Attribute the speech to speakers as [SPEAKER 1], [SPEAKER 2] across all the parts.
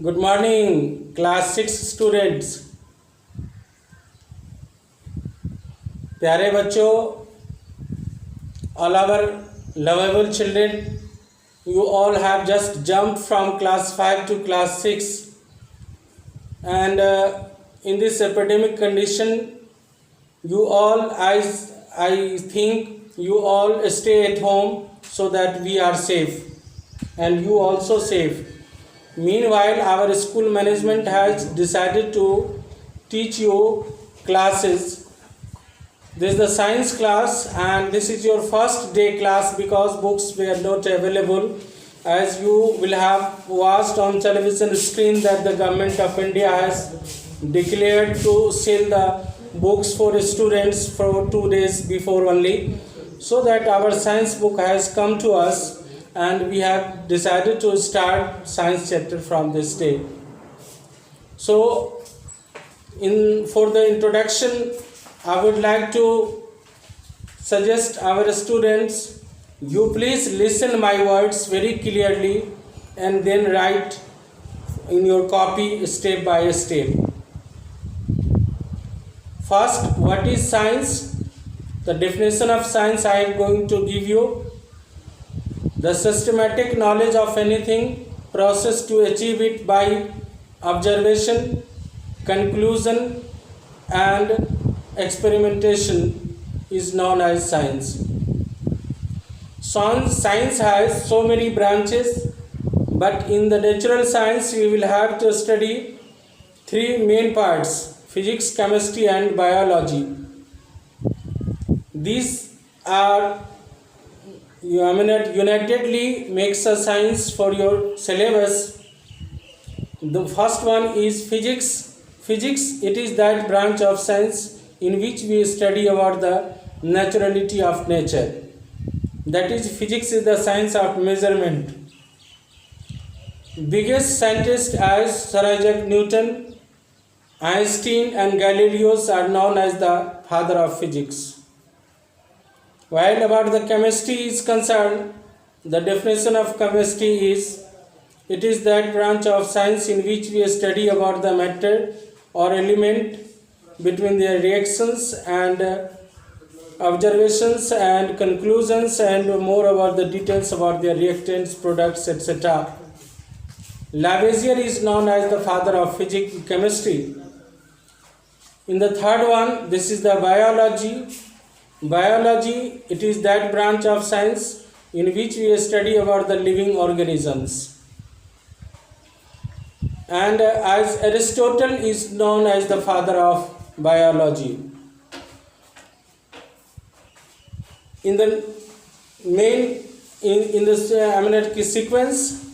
[SPEAKER 1] Good morning, class 6 students. प्यारे बच्चों, all our lovable children, you all have just jumped from class 5 to class 6, and in this epidemic condition, you all, I think, you all stay at home so that we are safe, and you also safe. Meanwhile, our school management has decided to teach you classes. This is the science class, and this is your first day class because books were not available. As you will have watched on television screen that the government of India has declared to sell the books for students for 2 days before only, so that our science book has come to us, and we have decided to start science chapter from this day. So for the introduction, I would like to suggest our students, you please listen my words very clearly and then write in your copy step by step. First, what is science? The definition of science I am going to give you. The systematic knowledge of anything, process to achieve it by observation, conclusion, and experimentation is known as science. Science has so many branches, but in the natural science we will have to study three main parts: physics, chemistry, and biology. These are unitedly makes a science for your syllabus. The first one is physics. Physics, it is that branch of science in which we study about the naturality of nature. That is, physics is the science of measurement. Biggest scientists as Sir Isaac Newton, Einstein, and Galileo are known as the father of physics. While about the chemistry is concerned, the definition of chemistry is, it is that branch of science in which we study about the matter or element between their reactions and observations and conclusions, and more about the details about their reactants, products, etc. Lavoisier is known as the father of chemistry. In the third one, this is the biology. Biology, it is that branch of science in which we study about the living organisms. And as Aristotle is known as the father of biology. In the main, in this sequence,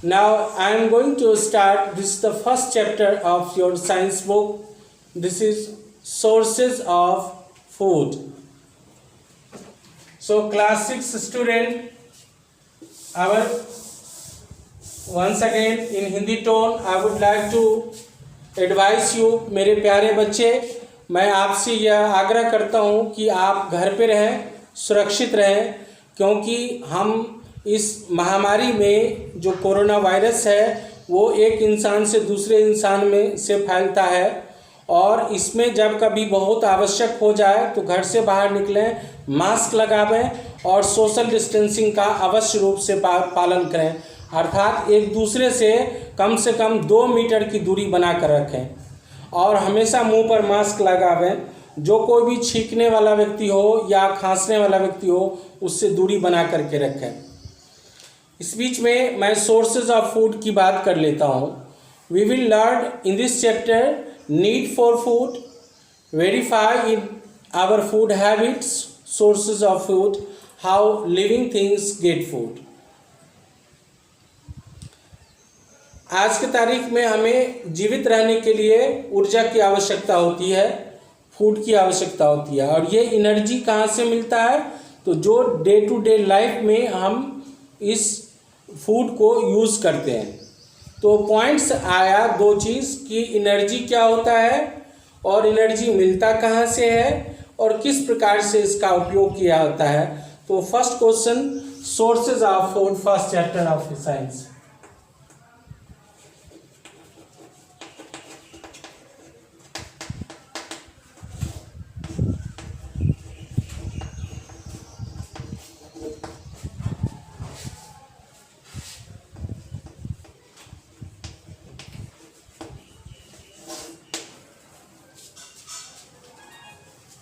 [SPEAKER 1] now I am going to start. This is the first chapter of your science book. This is sources of food. So class 6 student, our once again in Hindi tone I would like to advise you. मेरे प्यारे बच्चे, मैं आपसे यह आग्रह करता हूँ कि आप घर पे रहें, सुरक्षित रहें, क्योंकि हम इस महामारी में जो कोरोना वायरस है वो एक इंसान से दूसरे इंसान में से फैलता है, और इसमें जब कभी बहुत आवश्यक हो जाए तो घर से बाहर निकलें, मास्क लगावें और सोशल डिस्टेंसिंग का अवश्य रूप से पालन करें, अर्थात एक दूसरे से कम 2 मीटर की दूरी बना कर रखें, और हमेशा मुंह पर मास्क लगावें। जो कोई भी छींकने वाला व्यक्ति हो या खांसने वाला व्यक्ति हो उससे दूरी बना करके रखें। इस बीच में मैं सोर्सेज ऑफ फूड की बात कर लेता हूँ। We will learn in this chapter need for food, verify in our food habits, sources of food, how living things get food. आज की तारीख में हमें जीवित रहने के लिए ऊर्जा की आवश्यकता होती है, फूड की आवश्यकता होती है, और ये एनर्जी कहाँ से मिलता है? तो जो डे टू डे लाइफ में हम इस फूड को यूज़ करते हैं। तो पॉइंट्स आया 2 चीज़ कि एनर्जी क्या होता है और एनर्जी मिलता कहाँ से है और किस प्रकार से इसका उपयोग किया होता है। तो first question, sources of food, first chapter of science.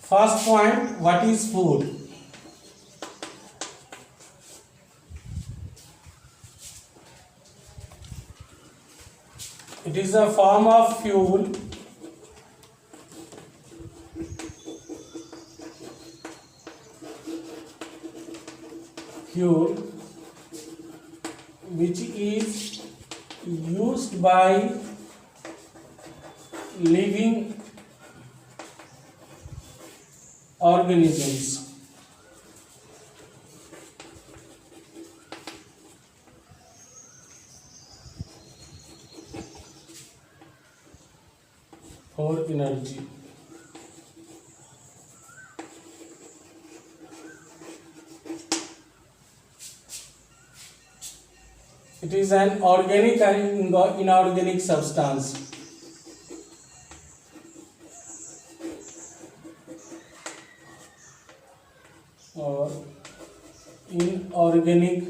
[SPEAKER 1] First point, what is food? It is a form of fuel which is used by living organisms. For energy. It is an organic and inorganic substance. Or inorganic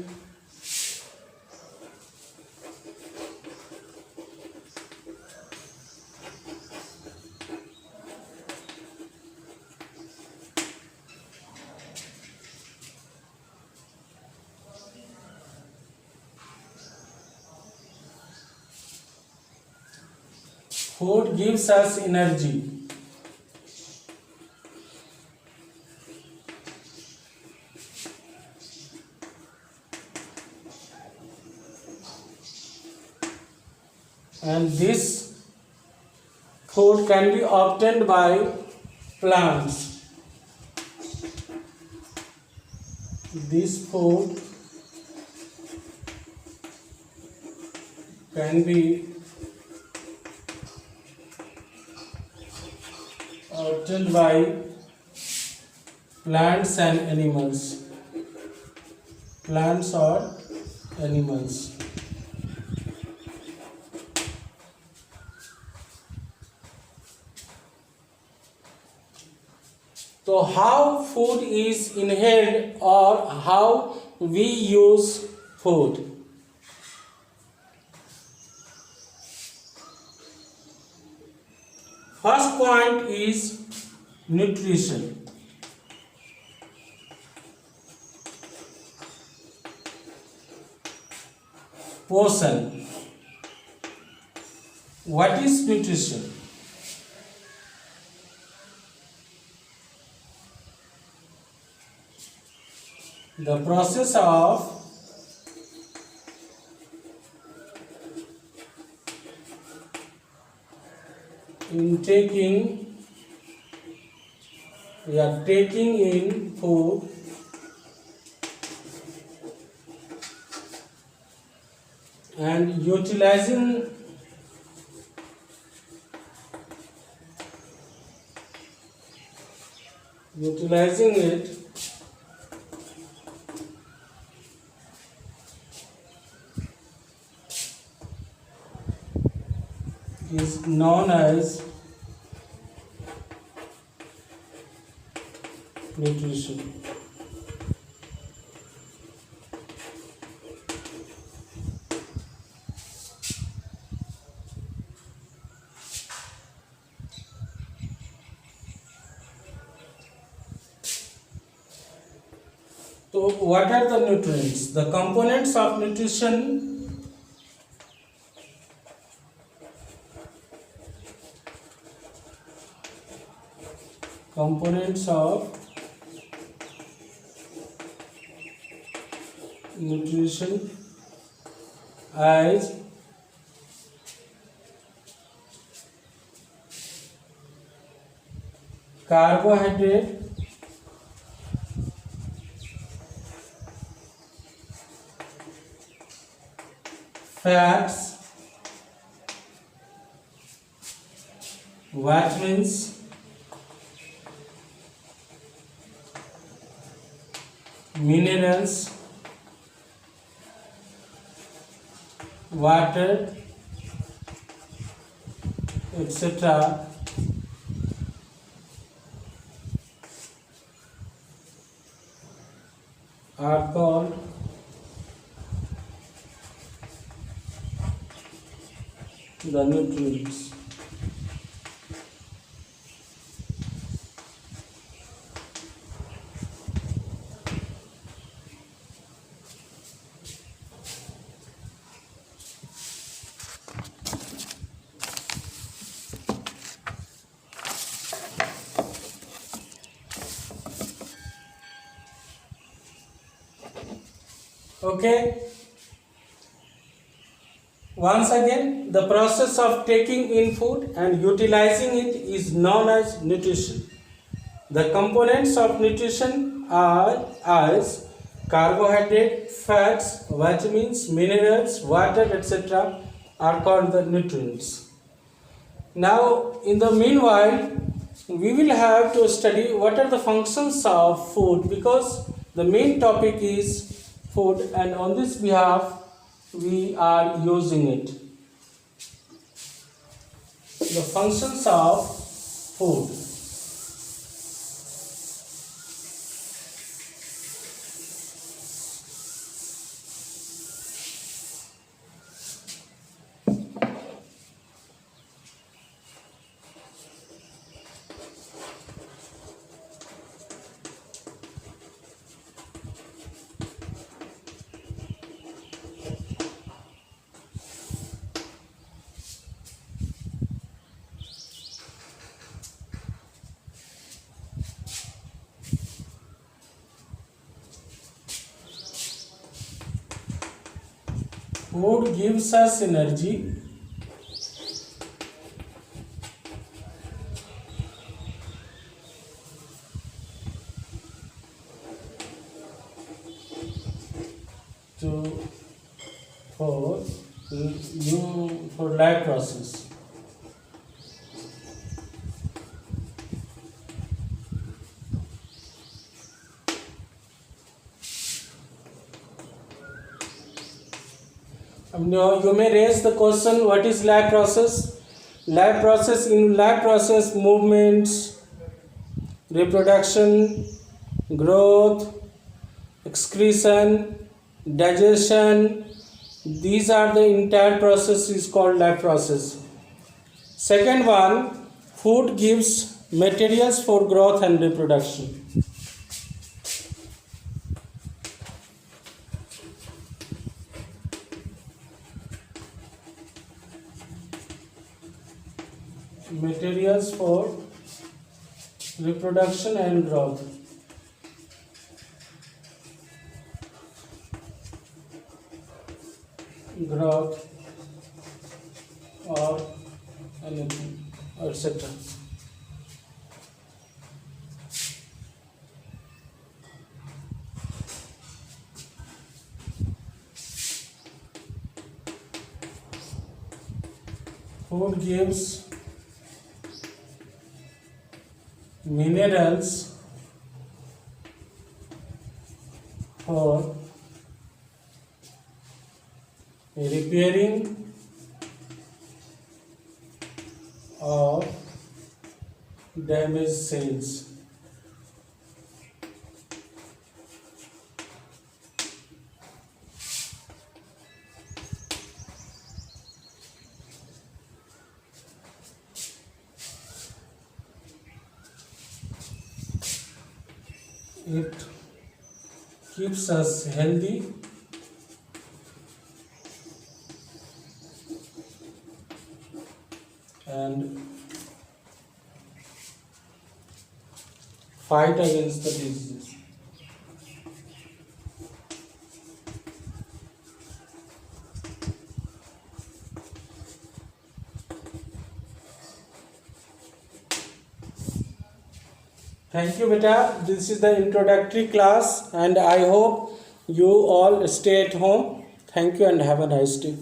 [SPEAKER 1] food gives us energy. And this food can be obtained by plants. This food can be obtained by plants and animals. Plants or animals. So how food is inhaled or how we use food? First point is nutrition. Portion. What is nutrition? The process of taking in food and utilizing it is known as nutrition. So what are the nutrients? The components of nutrition as carbohydrate, fats, vitamins, minerals, water, etc. are called the nutrients. Okay. Once again, the process of taking in food and utilizing it is known as nutrition. The components of nutrition are as carbohydrate, fats, vitamins, minerals, water, etc. are called the nutrients. Now, in the meanwhile, we will have to study what are the functions of food, because the main topic is food, and on this behalf we are using it. The functions of food. Food gives us energy. For life process. Now you may raise the question, what is life process? Life process, in life process, movements, reproduction, growth, excretion, digestion, these are the entire process is called life process. Second one, food gives materials for growth and reproduction. Materials for reproduction and growth. Or anything, etc. Food gives minerals for repairing of damaged cells. It keeps us healthy and fight against the diseases. Thank you, beta. This is the introductory class, and I hope you all stay at home. Thank you and have a nice day.